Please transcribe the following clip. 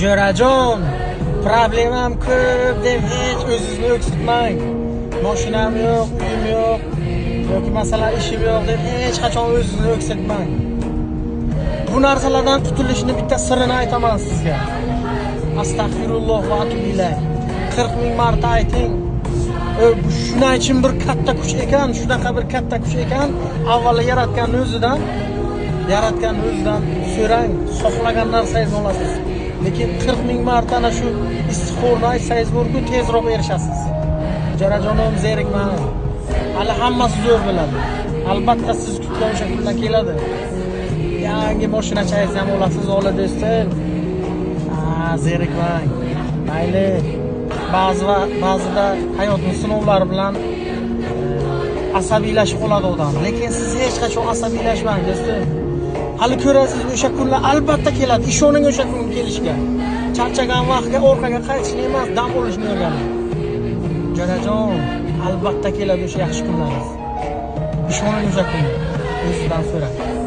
Jo'rajon, problemam ko'p deb hech o'zingizni o'ksitmang. Mashinam yo'q, uyim yo'q yoki masalan ishim yo'q deb hech qachon o'zingizni o'ksitmang. Bu narsalardan qutulishning bitta sirini aytaman sizga. Astagfirulloh va atubu ilayh. 40 ming marta ayting. Shuning uchun bir katta kuch ekan, shunaqa bir katta kuch ekan, avvalo yaratganning o'zidan so'rang, xohlagan narsangizni olasiz. Lekin 40 ming marta ana shu istiqorni aytsangiz bo'lku, tezroq erishasiz. Jo'rajonim, zerikmang. Hali hammasi zo'r bo'ladi. Albatta siz kutgan o'sha kundan keladi. Yangi mashinachangizni ham olasiz, ola do'stim. Zerikmang. Mayli. Ba'zida hayotning sinovlari bilan asabiylashib qoladi odam. Lekin siz hech qachon asabiylashmang, do'stim. Hali ko'rasiz, o'sha kunlar albatta keladi. Ishoning o'sha kunga kelishga. Charchagan vaqtga orqaga qaytishni emas, dam olishni o'rganing. Jo'rajon, albatta keladi o'sha yaxshi kunlaringiz. Ishoning o'sha kunga. O'zidan so'rang.